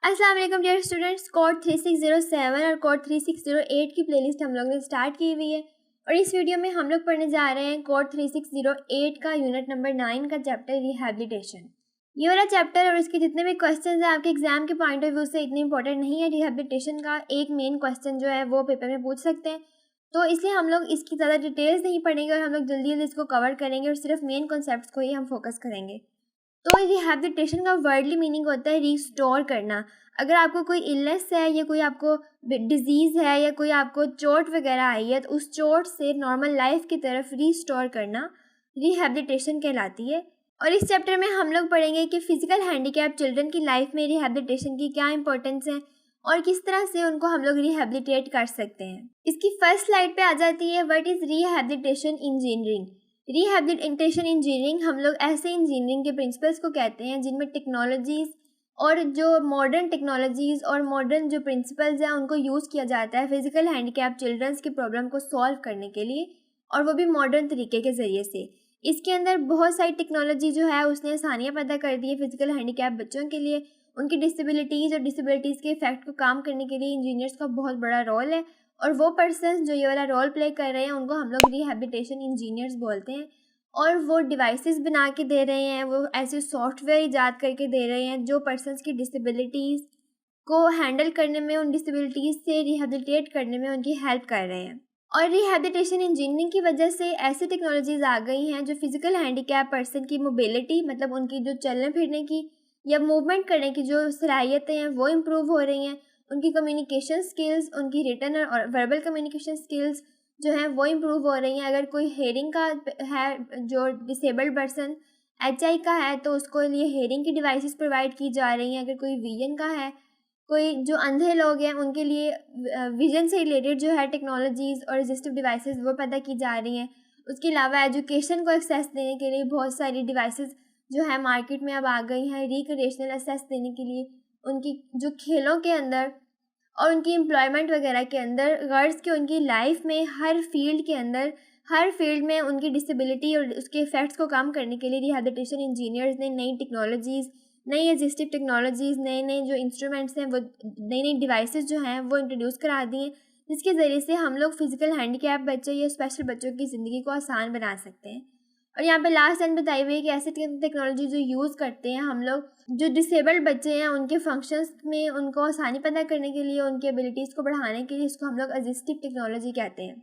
अस्सलाम वालेकुम dear students. Code 3607 और कोड 3608 की प्लेलिस्ट हम लोग ने स्टार्ट की हुई है और इस वीडियो में हम लोग पढ़ने जा रहे हैं कोड 3608 का यूनिट नंबर 9 का चैप्टर रिहैबिलिटेशन। ये वाला चैप्टर और इसके जितने भी क्वेश्चंस हैं आपके एग्जाम के पॉइंट ऑफ व्यू से इतने इंपॉर्टेंट नहीं है। रिहैबिलिटेशन का एक मेन क्वेश्चन जो है वो पेपर में पूछ सकते हैं, तो इसलिए हम लोग इसकी ज़्यादा डिटेल्स नहीं पढ़ेंगे और हम लोग जल्दी जल्दी इसको कवर करेंगे और सिर्फ मेन कॉन्सेप्ट्स को ही हम फोकस करेंगे। तो रिहैबिलिटेशन का वर्डली मीनिंग होता है रिस्टोर करना। अगर आपको कोई इलनेस है या कोई आपको डिजीज़ है या कोई आपको चोट वगैरह आई है तो उस चोट से नॉर्मल लाइफ की तरफ रिस्टोर करना रिहैबिलिटेशन कहलाती है। और इस चैप्टर में हम लोग पढ़ेंगे कि फ़िज़िकल हैंडीकैप चिल्ड्रन की लाइफ में रिहैबिलिटेशन की क्या इंपॉर्टेंस है और किस तरह से उनको हम लोग रिहैबिलिटेट कर सकते हैं। इसकी फर्स्ट स्लाइड पे आ जाती है what is rehabilitation engineering. Rehabilitation engineering हम लोग ऐसे इंजीनियरिंग के प्रिंसिपल्स को कहते हैं जिनमें टेक्नोलॉजीज़ और जो मॉडर्न टेक्नोलॉजीज़ और मॉडर्न जो प्रिंसिपल्स हैं उनको यूज़ किया जाता है फिज़िकल हैंडीकैप चिल्ड्रंस की प्रॉब्लम को सॉल्व करने के लिए, और वो भी मॉडर्न तरीके के ज़रिए से। इसके अंदर बहुत सारी टेक्नोलॉजी जो है उसने आसानियाँ पैदा कर दी है फिज़िकल हैंडीकैप बच्चों के लिए। उनकी डिसेबिलिटीज़ और डिसेबिलिटीज़ के इफेक्ट को काम करने के लिए इंजीनियर्स का बहुत बड़ा रोल है, और वो पर्सन जो ये वाला रोल प्ले कर रहे हैं उनको हम लोग रिहैबिलिटेशन इंजीनियर्स बोलते हैं। और वो डिवाइसेस बना के दे रहे हैं, वो ऐसे सॉफ्टवेयर ईजाद करके दे रहे हैं जो पर्सन्स की डिसेबिलिटीज़ को हैंडल करने में, उन डिसेबिलिटीज़ से रिहैबिलिटेट करने में उनकी हेल्प कर रहे हैं। और रिहैबिलिटेशन इंजीनियरिंग की वजह से ऐसी टेक्नोलॉजीज़ आ गई हैं जो फिज़िकल हैंडीकैप पर्सन की मोबिलिटी, मतलब उनकी जो चलने फिरने की या मूवमेंट करने की जो सलाहियतें हैं वो इम्प्रूव हो रही हैं। उनकी कम्युनिकेशन स्किल्स, उनकी रिटन और वर्बल कम्युनिकेशन स्किल्स जो हैं वो इम्प्रूव हो रही हैं। अगर कोई हेयरिंग का है, जो डिसेबल्ड पर्सन HI का है, तो उसको लिए हेयरिंग की डिवाइसेस प्रोवाइड की जा रही हैं। अगर कोई विजन का है, कोई जो अंधे लोग हैं उनके लिए विजन से रिलेटेड जो है टेक्नोलॉजीज़ और असिस्टिव डिवाइसेस वो पैदा की जा रही हैं। उसके अलावा एजुकेशन को एक्सेस देने के लिए बहुत सारी डिवाइसेस जो है मार्केट में अब आ गई हैं रिक्रिएशनल एक्सेस देने के लिए। उनकी जो खेलों के अंदर और उनकी एम्प्लॉयमेंट वगैरह के अंदर, गर्ल्स की उनकी लाइफ में हर फील्ड के अंदर, हर फील्ड में उनकी डिसेबिलिटी और उसके इफ़ेक्ट्स को कम करने के लिए रिहैबिलिटेशन इंजीनियर्स ने नई टेक्नोलॉजीज़, नई असिस्टिव टेक्नोलॉजीज़, नए नए जो इंस्ट्रूमेंट्स हैं, वो नई नई डिवाइसेस जो हैं वो इंट्रोड्यूस करा दी हैं, जिसके ज़रिए से हम लोग फिज़िकल हैंडीकैप बच्चे या स्पेशल बच्चों की ज़िंदगी को आसान बना सकते हैं। और यहाँ पे लास्ट लाइन बताई हुई है कि ऐसी टेक्नोलॉजी जो यूज़ करते हैं हम लोग, जो डिसेबल्ड बच्चे हैं उनके फंक्शंस में उनको आसानी पैदा करने के लिए, उनकी एबिलिटीज़ को बढ़ाने के लिए, इसको हम लोग असिस्टिव टेक्नोलॉजी कहते हैं।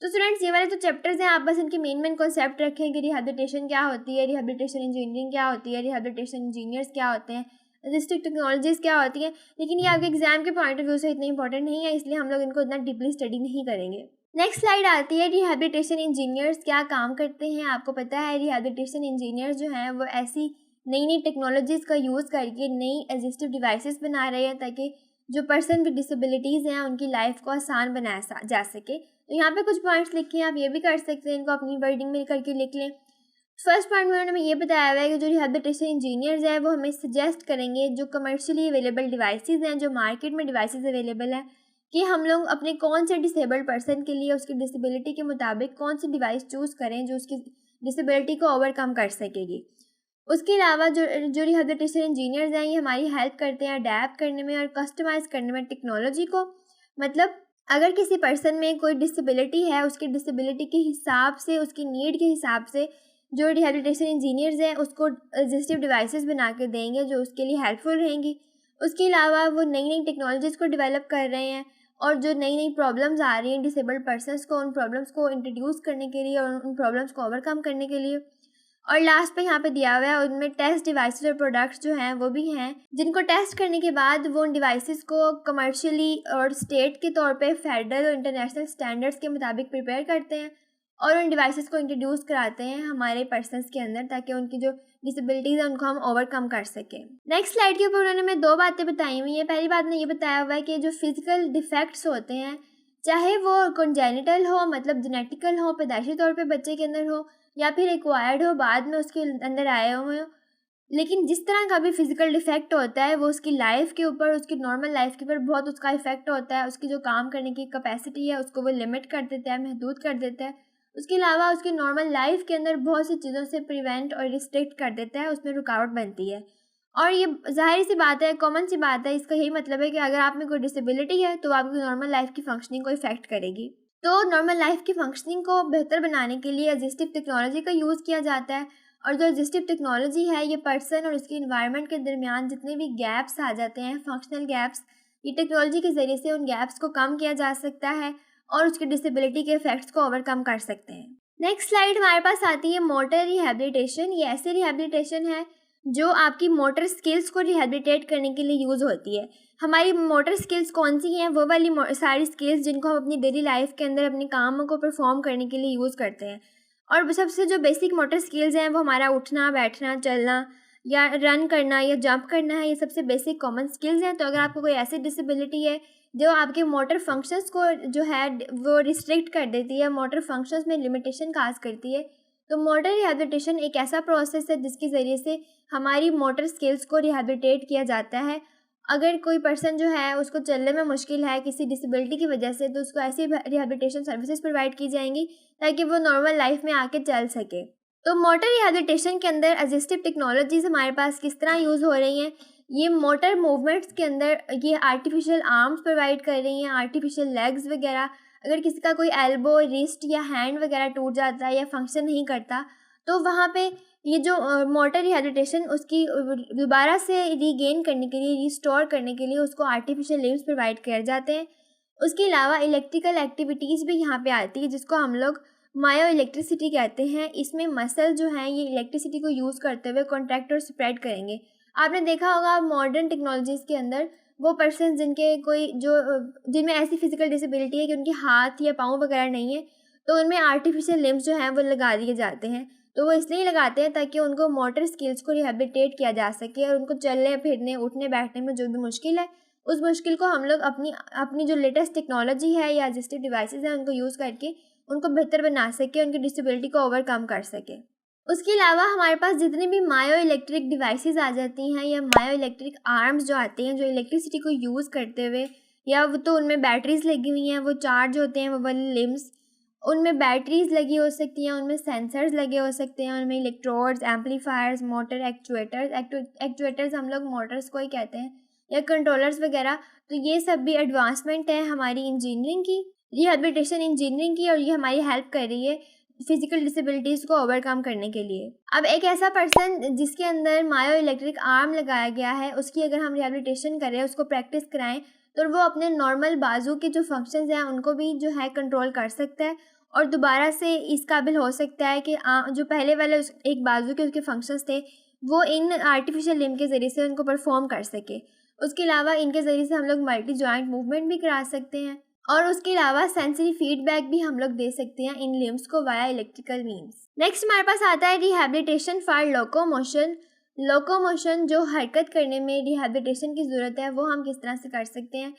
तो स्टूडेंट्स, ये वाले जो चैप्टर्स हैं आप बस इनके मेन कॉन्सेप्ट रखें कि रिहैबिलिटेशन क्या होती है, रिहैबिलिटेशन इंजीनियरिंग क्या होती है, रिहैबिलिटेशन इंजीनियर्स क्या होते हैं, असिस्टिव टेक्नोलॉजीज़ क्या होती हैं। लेकिन ये आपके एग्जाम के पॉइंट ऑफ व्यू से इतने इंपॉर्टेंट नहीं है, इसलिए हम लोग इनको इतना डीपली स्टडी नहीं करेंगे। नेक्स्ट स्लाइड आती है रिहैबिलिटेशन इंजीनियर्स क्या काम करते हैं। आपको पता है रिहैबिलिटेशन इंजीनियर्स जो हैं वो ऐसी नई नई टेक्नोलॉजीज़ का यूज़ करके नई असिस्टिव डिवाइसेस बना रहे हैं ताकि जो पर्सन विद डिसेबिलिटीज़ हैं उनकी लाइफ को आसान बनाया जा सके। तो यहाँ पे कुछ पॉइंट्स लिखे हैं, आप ये भी कर सकते हैं, इनको अपनी वर्डिंग में करके लिख लें। फर्स्ट पॉइंट में उन्होंने ये बताया हुआ है कि जो रिहैबिलिटेशन इंजीनियर्स हैं वो हमें सजेस्ट करेंगे जो कमर्शियली अवेलेबल डिवाइसेस हैं, जो मार्केट में डिवाइसेस अवेलेबल हैं, कि हम लोग अपने कौन से डिसेबल्ड पर्सन के लिए उसकी डिसेबिलिटी के मुताबिक कौन सी डिवाइस चूज़ करें जो उसकी डिसेबिलिटी को ओवरकम कर सकेगी। उसके अलावा जो रिहैबिलिटेशन इंजीनियर्स हैं ये हमारी हेल्प करते हैं अडेप्ट करने में और कस्टमाइज़ करने में टेक्नोलॉजी को। मतलब अगर किसी पर्सन में कोई डिसेबिलिटी है, उसकी डिसेबिलिटी के हिसाब से, उसकी नीड के हिसाब से जो रिहैबिलिटेशन इंजीनियर्स हैं उसको असिस्टिव डिवाइसेस बना के देंगे जो उसके लिए हेल्पफुल रहेंगी। उसके अलावा वो नई नई टेक्नोलॉजीज़ को डेवलप कर रहे हैं और जो नई नई प्रॉब्लम्स आ रही हैं डिसेबल्ड पर्सनस को, उन प्रॉब्लम्स को इंट्रोड्यूस करने के लिए और उन प्रॉब्लम्स को ओवरकम करने के लिए। और लास्ट पे यहाँ पे दिया हुआ है उनमें टेस्ट डिवाइसेस और प्रोडक्ट्स जो हैं वो भी हैं, जिनको टेस्ट करने के बाद वो उन डिवाइसेस को कमर्शियली और स्टेट के तौर पे फेडरल और इंटरनेशनल स्टैंडर्ड्स के मुताबिक प्रिपेयर करते हैं और उन डिवाइसेस को इंट्रोड्यूस कराते हैं हमारे पर्सनस के अंदर ताकि उनकी जो डिसेबिलिटीज़ है उनको हम ओवरकम कर सकें। नेक्स्ट स्लाइड के ऊपर उन्होंने हमें दो बातें बताई हुई हैं। पहली बात ने ये बताया हुआ है कि जो फिज़िकल डिफेक्ट्स होते हैं, चाहे वो कंजेनिटल हो, मतलब जेनेटिकल हो, पैदाइशी तौर पे बच्चे के अंदर हो, या फिर एक्वायर्ड हो, बाद में उसके अंदर आए हुए हो, लेकिन जिस तरह का भी फिज़िकल डिफेक्ट होता है वो उसकी लाइफ के ऊपर, उसकी नॉर्मल लाइफ के ऊपर बहुत उसका इफेक्ट होता है। उसकी जो काम करने की कैपेसिटी है उसको वो लिमिट कर देता है, महदूद कर देता है। उसके अलावा उसकी नॉर्मल लाइफ के अंदर बहुत सी चीज़ों से प्रिवेंट और रिस्ट्रिक्ट कर देता है, उसमें रुकावट बनती है। और ये ज़ाहिर सी बात है, कॉमन सी बात है, इसका यही मतलब है कि अगर आप में कोई डिसेबिलिटी है तो आपकी नॉर्मल लाइफ की फंक्शनिंग को इफ़ेक्ट करेगी। तो नॉर्मल लाइफ की फंक्शनिंग को बेहतर बनाने के लिए असिस्टिव टेक्नोलॉजी का यूज़ किया जाता है। और जो असिस्टिव टेक्नोलॉजी है, ये पर्सन और उसके इन्वायरमेंट के दरमियान जितने भी गैप्स आ जाते हैं, फंक्शनल गैप्स, ये टेक्नोलॉजी के ज़रिए से उन गैप्स को कम किया जा सकता है और उसकी डिसेबिलिटी के इफ़ेक्ट्स को ओवरकम कर सकते हैं। नेक्स्ट स्लाइड हमारे पास आती है मोटर रिहैबिलिटेशन। ये ऐसी रिहैबिलिटेशन है जो आपकी मोटर स्किल्स को रिहैबिलिटेट करने के लिए यूज़ होती है। हमारी मोटर स्किल्स कौन सी हैं? वो वाली सारी स्किल्स जिनको हम अपनी डेली लाइफ के अंदर अपने कामों को परफॉर्म करने के लिए यूज़ करते हैं। और सबसे जो बेसिक मोटर स्किल्स हैं वो हमारा उठना, बैठना, चलना या रन करना या जंप करना है। ये सबसे बेसिक कॉमन स्किल्स हैं। तो अगर आपको कोई ऐसी डिसेबिलिटी है जो आपके मोटर फंक्शंस को जो है वो रिस्ट्रिक्ट कर देती है, मोटर फंक्शंस में लिमिटेशन काज करती है, तो मोटर रिहैबिलिटेशन एक ऐसा प्रोसेस है जिसके ज़रिए से हमारी मोटर स्किल्स को रिहैबिलिटेट किया जाता है। अगर कोई पर्सन जो है उसको चलने में मुश्किल है किसी डिसेबिलिटी की वजह से, तो उसको ऐसी रिहैबिलिटेशन सर्विसेज प्रोवाइड की जाएंगी ताकि वो नॉर्मल लाइफ में आके चल सके। तो मोटर रिहैबिलिटेशन के अंदर असिस्टिव टेक्नोलॉजीज़ हमारे पास किस तरह यूज़ हो रही हैं? ये मोटर मूवमेंट्स के अंदर ये आर्टिफिशियल आर्म्स प्रोवाइड कर रही हैं, आर्टिफिशियल लेग्स वगैरह। अगर किसी का कोई एल्बो, रिस्ट या हैंड वगैरह टूट जाता है या फंक्शन नहीं करता, तो वहाँ पे ये जो मोटर रिहैबिलिटेशन उसकी दोबारा से रीगेन करने के लिए, रिस्टोर करने के लिए उसको आर्टिफिशियल लिम्स प्रोवाइड किए जाते हैं। उसके अलावा इलेक्ट्रिकल एक्टिविटीज़ भी यहाँ पे आती है जिसको हम लोग मायो इलेक्ट्रिसिटी कहते हैं। इसमें मसल जो हैं ये इलेक्ट्रिसिटी को यूज़ करते हुए कॉन्ट्रैक्ट और स्प्रेड करेंगे। आपने देखा होगा मॉडर्न टेक्नोलॉजीज़ के अंदर वो पर्सन जिनके कोई जो जिनमें ऐसी फिजिकल डिसेबिलिटी है कि उनके हाथ या पाँव वगैरह नहीं है, तो उनमें आर्टिफिशियल लिम्स जो हैं वो लगा दिए जाते हैं। तो वो इसलिए लगाते हैं ताकि उनको मोटर स्किल्स को रिहैबिलिटेट किया जा सके और उनको चलने फिरने, उठने बैठने में जो भी मुश्किल है, उस मुश्किल को हम लोग अपनी अपनी जो लेटेस्ट टेक्नोलॉजी है या असिस्टिव डिवाइसेस हैं उनको यूज़ करके उनको बेहतर बना सके, उनकी डिसेबिलिटी को ओवरकम कर सके। उसके अलावा हमारे पास जितनी भी मायो इलेक्ट्रिक डिवाइसेस आ जाती हैं या मायो इलेक्ट्रिक आर्म्स जो आते हैं जो इलेक्ट्रिसिटी को यूज़ करते हुए, या वो तो उनमें बैटरीज लगी हुई हैं, वो चार्ज होते हैं वो वाले लिम्स, उनमें बैटरीज लगी हो सकती हैं, उनमें सेंसर्स लगे हो सकते हैं, उनमें इलेक्ट्रोड्स, एम्पलीफायर्स, मोटर एक्चुएटर्स हम लोग मोटर्स को ही कहते हैं, या कंट्रोलर्स वगैरह। तो ये सब भी एडवांसमेंट है हमारी इंजीनियरिंग की, रिहैबिलिटेशन इंजीनियरिंग की, और ये हमारी हेल्प कर रही है फिजिकल डिसेबिलिटीज़ को ओवरकम करने के लिए। अब एक ऐसा पर्सन जिसके अंदर मायो इलेक्ट्रिक आर्म लगाया गया है, उसकी अगर हम रिहैबिलिटेशन करें, उसको प्रैक्टिस कराएं, तो वो अपने नॉर्मल बाजू के जो फंक्शंस हैं उनको भी जो है कंट्रोल कर सकता है और दोबारा से इस काबिल हो सकता है कि जो पहले वाले एक बाजू के उसके फंक्शंस थे वो इन आर्टिफिशियल लिम्ब के ज़रिए से उनको परफॉर्म कर सके। उसके अलावा इनके ज़रिए से हम लोग मल्टी जॉइंट मूवमेंट भी करा सकते हैं और उसके अलावा सेंसरी फीडबैक भी हम लोग दे सकते हैं इन लिम्स को वाया इलेक्ट्रिकल मीन्स। नेक्स्ट हमारे पास आता है रिहैबिलिटेशन फॉर लोकोमोशन। लोकोमोशन जो हरकत करने में रिहैबिलिटेशन की ज़रूरत है वो हम किस तरह से कर सकते हैं।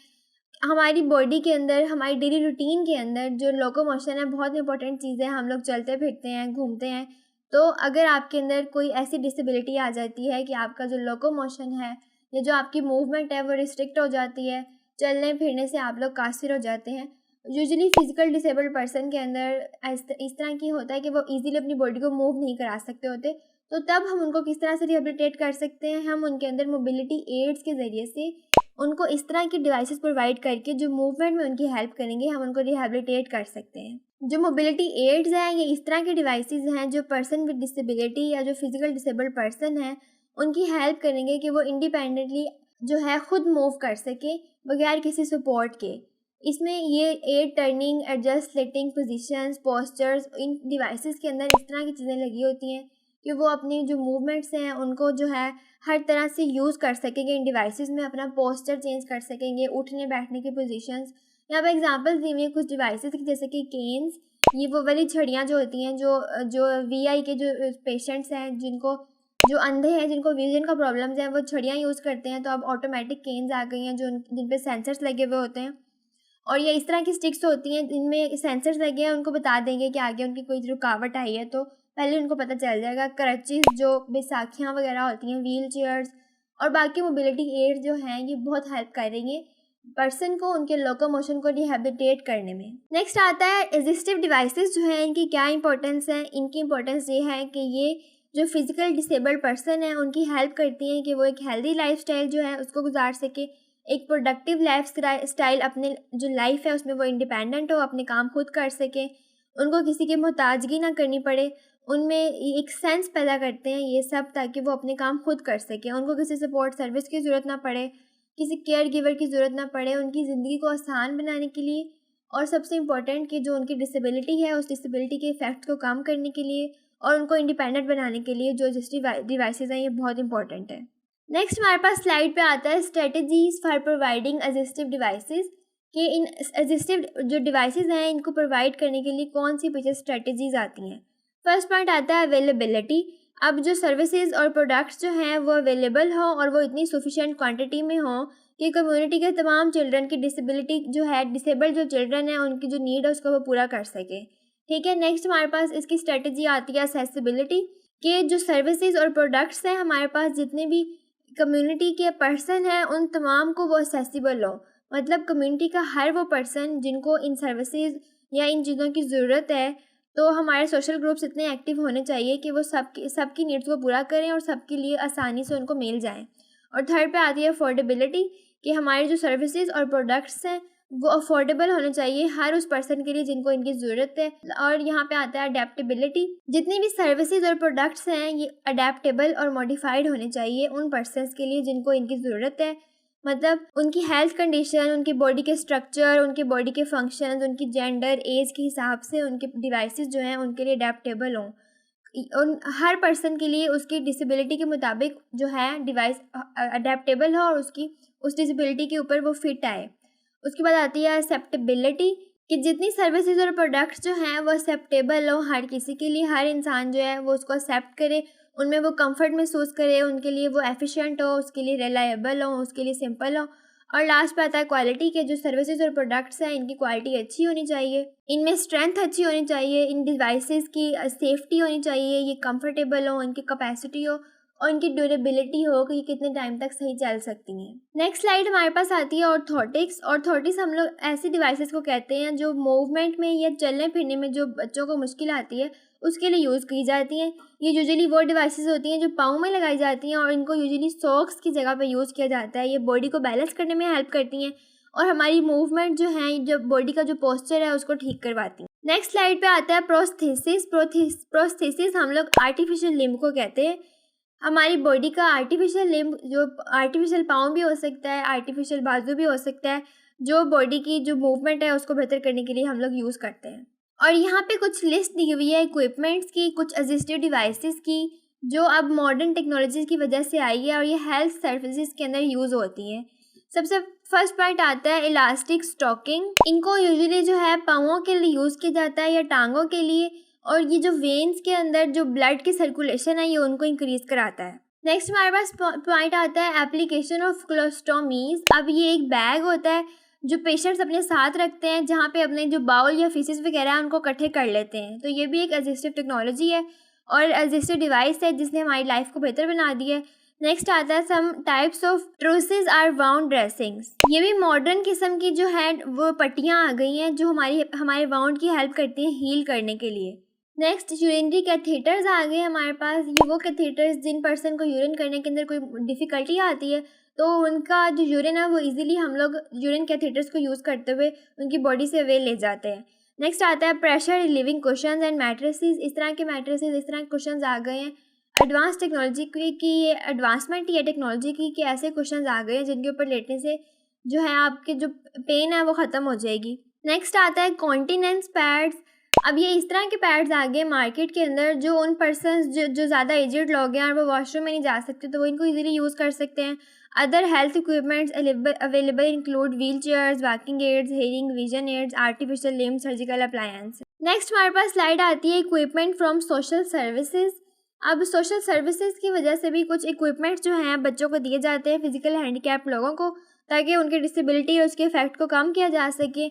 हमारी बॉडी के अंदर, हमारी डेली रूटीन के अंदर जो लोकोमोशन है बहुत इंपॉर्टेंट चीज़ है। हम लोग चलते फिरते हैं, घूमते हैं, तो अगर आपके अंदर कोई ऐसी डिसेबिलिटी आ जाती है कि आपका जो लोकोमोशन है या जो आपकी मूवमेंट है वो रिस्ट्रिक्ट हो जाती है, चलने फिरने से आप लोग कासिर हो जाते हैं। यूजुअली फिजिकल डिसेबल्ड पर्सन के अंदर इस तरह की होता है कि वो इजीली अपनी बॉडी को मूव नहीं करा सकते होते, तो तब हम उनको किस तरह से रिहेबिलिटेट कर सकते हैं? हम उनके अंदर मोबिलिटी एड्स के ज़रिए से उनको इस तरह की डिवाइसेस प्रोवाइड करके जो मूवमेंट में उनकी हेल्प करेंगे, हम उनको रिहेबिलिटेट कर सकते हैं। जो मोबिलिटी एड्स हैं ये इस तरह के डिवाइसेस हैं जो पर्सन विद डिसेबिलिटी या जो फिजिकल डिसेबल्ड पर्सन है उनकी हेल्प करेंगे कि वो इंडिपेंडेंटली जो है ख़ुद मूव कर सके बगैर किसी सपोर्ट के। इसमें ये aid turning, adjust sitting positions, postures, in devices के अंदर इस तरह की चीज़ें लगी होती हैं कि वो अपनी जो मूवमेंट्स हैं उनको जो है हर तरह से यूज़ कर सकेंगे। इन डिवाइसेस में अपना पोस्चर चेंज कर सकेंगे, उठने बैठने की पोजीशंस। यहाँ पर एग्जांपल्स दी हुई हैं कुछ डिवाइसेस की, जैसे कि केन्स, ये वो वाली छड़ियाँ जो होती हैं जो वीआई के जो पेशेंट्स हैं जिनको जो अंधे हैं, जिनको विजन का प्रॉब्लम्स है, वो छड़ियाँ यूज़ करते हैं। तो अब ऑटोमेटिक केन्स आ गई हैं जिन पे सेंसर्स लगे हुए होते हैं, और ये इस तरह की स्टिक्स होती हैं जिनमें सेंसर्स लगे हैं, उनको बता देंगे कि आगे उनकी कोई रुकावट आई है तो पहले उनको पता चल जाएगा। क्रचेस जो बैसाखियाँ वगैरह होती हैं, व्हील चेयर्स और बाकी मोबिलिटी एड्स जो हैं ये बहुत हेल्प करेंगे पर्सन को उनके लोकोमोशन को रिहेबिलिटेट करने में। नेक्स्ट आता है असिस्टिव डिवाइसेस जो हैं, इनकी क्या इंपॉर्टेंस है। इनकी इंपॉर्टेंस ये है कि ये जो फिज़िकल डिसेबल्ड पर्सन है उनकी हेल्प करती हैं कि वो एक हेल्दी लाइफस्टाइल जो है उसको गुजार सके, एक प्रोडक्टिव लाइफ स्टाइल अपने जो लाइफ है उसमें वो इंडिपेंडेंट हो, अपने काम खुद कर सकें, उनको किसी की मोहताजगी ना करनी पड़े, उनमें एक सेंस पैदा करते हैं ये सब ताकि वो अपने काम खुद कर सकें, उनको किसी सपोर्ट सर्विस की ज़रूरत ना पड़े, किसी केयर गिवर की ज़रूरत ना पड़े, उनकी ज़िंदगी को आसान बनाने के लिए, और सबसे इम्पॉर्टेंट कि जो उनकी डिसेबिलिटी है उस डिसेबिलिटी के इफ़ेक्ट को कम करने के लिए और उनको इंडिपेंडेंट बनाने के लिए जो डिवाइसेस हैं ये बहुत इंपॉर्टेंट है। नेक्स्ट हमारे पास स्लाइड पे आता है strategies for providing assistive devices, कि इन असिस्टिव जो डिवाइसेस हैं इनको प्रोवाइड करने के लिए कौन सी पीछे स्ट्रेटजीज आती हैं। फर्स्ट पॉइंट आता है अवेलेबिलिटी। अब जो सर्विसेज और प्रोडक्ट्स जो हैं वो अवेलेबल हों और वो इतनी सफिशेंट क्वांटिटी में हों कि कम्युनिटी के तमाम चिल्ड्रन की डिसेबिलिटी जो है, डिसेबल्ड जो चिल्ड्रन है उनकी जो नीड है उसको वो पूरा कर सके। ठीक है, नेक्स्ट हमारे पास इसकी स्ट्रेटजी आती है असेसिबिलिटी, कि जो सर्विसेज और प्रोडक्ट्स हैं हमारे पास जितने भी कम्युनिटी के पर्सन हैं उन तमाम को वो असेसिबल हो, मतलब कम्युनिटी का हर वो पर्सन जिनको इन सर्विसेज या इन चीज़ों की ज़रूरत है, तो हमारे सोशल ग्रुप्स इतने एक्टिव होने चाहिए कि वो सबकी नीड्स को पूरा करें और सबके लिए आसानी से उनको मिल जाएं। और थर्ड पे आती है अफोर्डेबिलिटी, कि हमारे जो सर्विसेज और प्रोडक्ट्स हैं वो अफोर्डेबल होने चाहिए हर उस पर्सन के लिए जिनको इनकी ज़रूरत है। और यहाँ पे आता है अडेप्टेबिलिटी, जितनी भी सर्विसेज और प्रोडक्ट्स हैं ये अडेप्टेबल और मॉडिफाइड होने चाहिए उन पर्सनस के लिए जिनको इनकी ज़रूरत है, मतलब उनकी हेल्थ कंडीशन, उनकी बॉडी के स्ट्रक्चर, उनकी बॉडी के फंक्शंस, उनकी जेंडर, एज के हिसाब से उनके डिवाइसेस जो हैं उनके लिए अडेप्टेबल हों, उन हर पर्सन के लिए उसकी डिसेबिलिटी के मुताबिक जो है डिवाइस अडेप्टेबल हो और उसकी उस डिसेबिलिटी के ऊपर वो फिट आए। उसके बाद आती है एक्सेप्टेबिलिटी, कि जितनी सर्विसेज और प्रोडक्ट्स जो हैं वो एक्सेप्टेबल हो हर किसी के लिए, हर इंसान जो है वो उसको एक्सेप्ट करे, उनमें वो कंफर्ट महसूस करे, उनके लिए वो एफिशिएंट हो, उसके लिए रिलायबल हो, उसके लिए सिंपल हो। और लास्ट पे आता है क्वालिटी, के जो सर्विसेज और प्रोडक्ट्स हैं इनकी क्वालिटी अच्छी होनी चाहिए, इनमें स्ट्रेंथ अच्छी होनी चाहिए, इन डिवाइसेस की सेफ्टी होनी चाहिए, ये कंफर्टेबल हो, इनकी कैपेसिटी हो और इनकी ड्यूरेबिलिटी हो कि ये कितने टाइम तक सही चल सकती हैं। नेक्स्ट स्लाइड हमारे पास आती है ऑर्थोटिक्स। ऑर्थोटिक्स हम लोग ऐसी डिवाइसेस को कहते हैं जो मूवमेंट में या चलने फिरने में जो बच्चों को मुश्किल आती है उसके लिए यूज़ की जाती हैं। ये यूजुअली वो डिवाइसेस होती हैं जो पाँव में लगाई जाती हैं और इनको यूजुअली सॉक्स की जगह पे यूज़ किया जाता है। ये बॉडी को बैलेंस करने में हेल्प करती हैं और हमारी मूवमेंट जो है, जो बॉडी का जो पोस्चर है उसको ठीक करवाती हैं। नेक्स्ट स्लाइड पे आता है प्रोस्थेसिस। प्रोस्थेसिस हम लोग आर्टिफिशियल लिम्ब को कहते हैं। हमारी बॉडी का आर्टिफिशियल लिम्ब, जो आर्टिफिशियल पाँव भी हो सकता है, आर्टिफिशियल बाजू भी हो सकता है, जो बॉडी की जो मूवमेंट है उसको बेहतर करने के लिए हम लोग यूज़ करते हैं। और यहाँ पे कुछ लिस्ट दी हुई है इक्विपमेंट्स की, कुछ असिस्टिव डिवाइसेस की, जो अब मॉडर्न टेक्नोलॉजी की वजह से आई है और ये हेल्थ सर्विसेज के अंदर यूज़ होती हैं। सबसे फर्स्ट पॉइंट आता है इलास्टिक स्टॉकिंग। इनको यूजुअली जो है पाँवों के लिए यूज़ किया जाता है या टांगों के लिए, और ये जो वेन्स के अंदर जो ब्लड की सर्कुलेशन है ये उनको इंक्रीज़ कराता है। नेक्स्ट हमारे पास पॉइंट आता है एप्लीकेशन ऑफ कोलोस्टोमीज। अब ये एक बैग होता है जो पेशेंट्स अपने साथ रखते हैं, जहाँ पे अपने जो बाउल या फीसेस वगैरह हैं उनको इकट्ठे कर लेते हैं। तो ये भी एक असिस्टिव टेक्नोलॉजी है और असिस्टिव डिवाइस है जिसने हमारी लाइफ को बेहतर बना दी है। नेक्स्ट आता है some types of trusses are wound dressings. ये भी मॉडर्न किस्म की जो है वो पट्टियाँ आ गई हैं जो हमारे वाउंड की हेल्प करती हैं हील करने के लिए। नेक्स्ट यूरिनरी कैथेटर्स आ गए हमारे पास। ये वो कैथेटर्स जिन पर्सन को यूरिन करने के अंदर कोई डिफ़िकल्टी आती है तो उनका जो यूरिन है वो इजीली हम लोग यूरिन कैथेटर्स को यूज़ करते हुए उनकी बॉडी से वे ले जाते हैं। नेक्स्ट आता है pressure relieving cushions and mattresses. इस तरह के मैट्रेसेस, इस तरह के कुशन्स आ गए हैं। एडवांस टेक्नोलॉजी की ये एडवांसमेंट ही है टेक्नोलॉजी की कि ऐसे कुशन्स आ गए हैं जिनके ऊपर लेटने से जो है आपके जो पेन है वो ख़त्म हो जाएगी। नेक्स्ट आता है कॉन्टिनेंस पैड्स। अब ये इस तरह के पैड्स आ गए मार्केट के अंदर जो उन पर्सनस जो ज़्यादा एजड लोग हैं और वो वॉशरूम में नहीं जा सकते तो वो इनको इजीली यूज़ कर सकते हैं। Other health equipments available include wheelchairs, walking aids, hearing, vision aids, artificial limb, surgical appliance. Next हमारे पास स्लाइड आती है इक्विपमेंट फ्रॉम सोशल सर्विसेज। अब सोशल सर्विसेज की वजह से भी कुछ इक्विपमेंट्स जो हैं बच्चों को दिए जाते हैं, फिजिकल हैंडीकैप लोगों को, ताकि उनकी डिसेबिलिटी और उसके इफेक्ट को कम किया जा सके।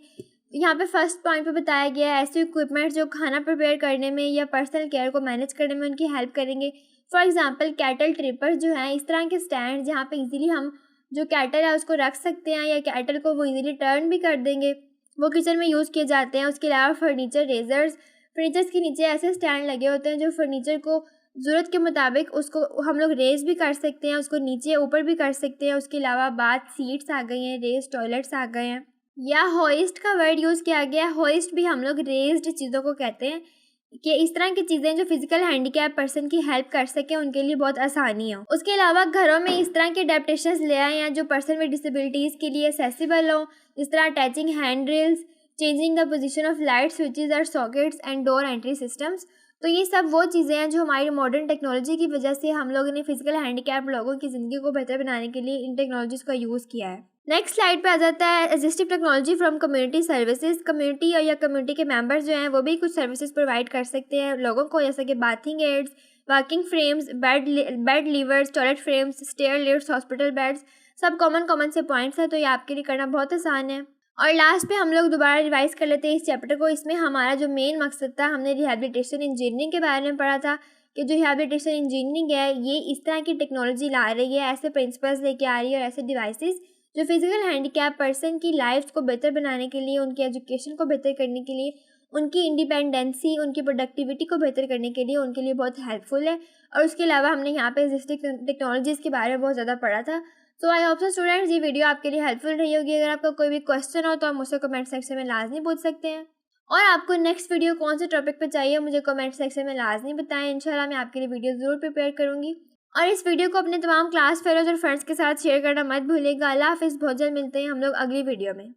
यहाँ पे फर्स्ट पॉइंट पे बताया गया है ऐसे इक्विपमेंट्स जो खाना प्रिपेयर करने में या पर्सनल केयर को मैनेज करने में उनकी हेल्प करेंगे। फॉर एग्जांपल कैटल ट्रिपर्स जो हैं, इस तरह के स्टैंड जहाँ पे इजीली हम जो कैटल है उसको रख सकते हैं या कैटल को वो इजीली टर्न भी कर देंगे, वो किचन में यूज़ किए जाते हैं। उसके अलावा फर्नीचर्स के नीचे ऐसे स्टैंड लगे होते हैं जो फर्नीचर को ज़रूरत के मुताबिक उसको हम लोग रेज़ भी कर सकते हैं, उसको नीचे ऊपर भी कर सकते हैं। उसके अलावा बाथ सीट्स आ गई हैं, रेज़ टॉयलेट्स आ गए हैं, या होइस्ट का वर्ड यूज़ किया गया है। होइस्ट भी हम लोग रेज्ड चीज़ों को कहते हैं कि इस तरह की चीज़ें जो फिजिकल हैंडीकैप पर्सन की हेल्प कर सकें, उनके लिए बहुत आसानी हो। उसके अलावा घरों में इस तरह के अडेप्टेशंस ले आए हैं जो पर्सन विद डिसेबिलिटीज़ के लिए एक्सेसिबल हो, जिस तरह attaching hand rails, changing the position of light switches और sockets and door entry systems. तो ये सब वो चीज़ें हैं जो हमारी मॉडर्न टेक्नोलॉजी की वजह से हम लोगों ने फिजिकल हैंडीकैप लोगों की ज़िंदगी को बेहतर बनाने के लिए इन टेक्नोलॉजीज़ का यूज़ किया है। नेक्स्ट स्लाइड पे आ जाता है assistive technology from community services. Community या कम्युनिटी के मेंबर्स जो हैं वो भी कुछ सर्विसेज प्रोवाइड कर सकते हैं लोगों को, जैसे कि bathing aids, walking frames, bed levers, toilet frames, stair lifts, hospital beds. सब कॉमन से पॉइंट्स हैं, तो ये आपके लिए करना बहुत आसान है। और लास्ट पे हम लोग दोबारा रिवाइज कर लेते हैं इस चैप्टर को। इसमें हमारा जो मेन मकसद था, हमने रिहैबिलिटेशन इंजीनियरिंग के बारे में पढ़ा था कि जो रिहैबिलिटेशन इंजीनियरिंग है ये इस तरह की टेक्नोलॉजी ला रही है, ऐसे प्रिंसिपल्स लेके आ रही है और ऐसे डिवाइसेस जो फिजिकल हैंडीकैप पर्सन की लाइफ को बेहतर बनाने के लिए, उनकी एजुकेशन को बेहतर करने के लिए, उनकी इंडिपेंडेंसी, उनकी प्रोडक्टिविटी को बेहतर करने के लिए उनके लिए बहुत हेल्पफुल है। और उसके अलावा हमने यहाँ पे एग्जिस्टिंग टेक्नोलॉजीज़ के बारे में बहुत ज़्यादा पढ़ा था। सो आई होप सो स्टूडेंट्स ये वीडियो आपके लिए हेल्पफुल रही होगी। अगर आपका कोई भी क्वेश्चन हो तो आप मुझसे कमेंट सेक्शन में लाजमी पूछ सकते हैं। और आपको नेक्स्ट वीडियो कौन से टॉपिक पे चाहिए मुझे कमेंट सेक्शन में लाजमी बताएं। इंशाल्लाह मैं आपके लिए वीडियो ज़रूर प्रिपेयर करूँगी। और इस वीडियो को अपने तमाम क्लास फेलोज और फ्रेंड्स के साथ शेयर करना मत भूलिएगा। अल्लाह हाफिज़। बहुत जल्द मिलते हैं हम लोग अगली वीडियो में।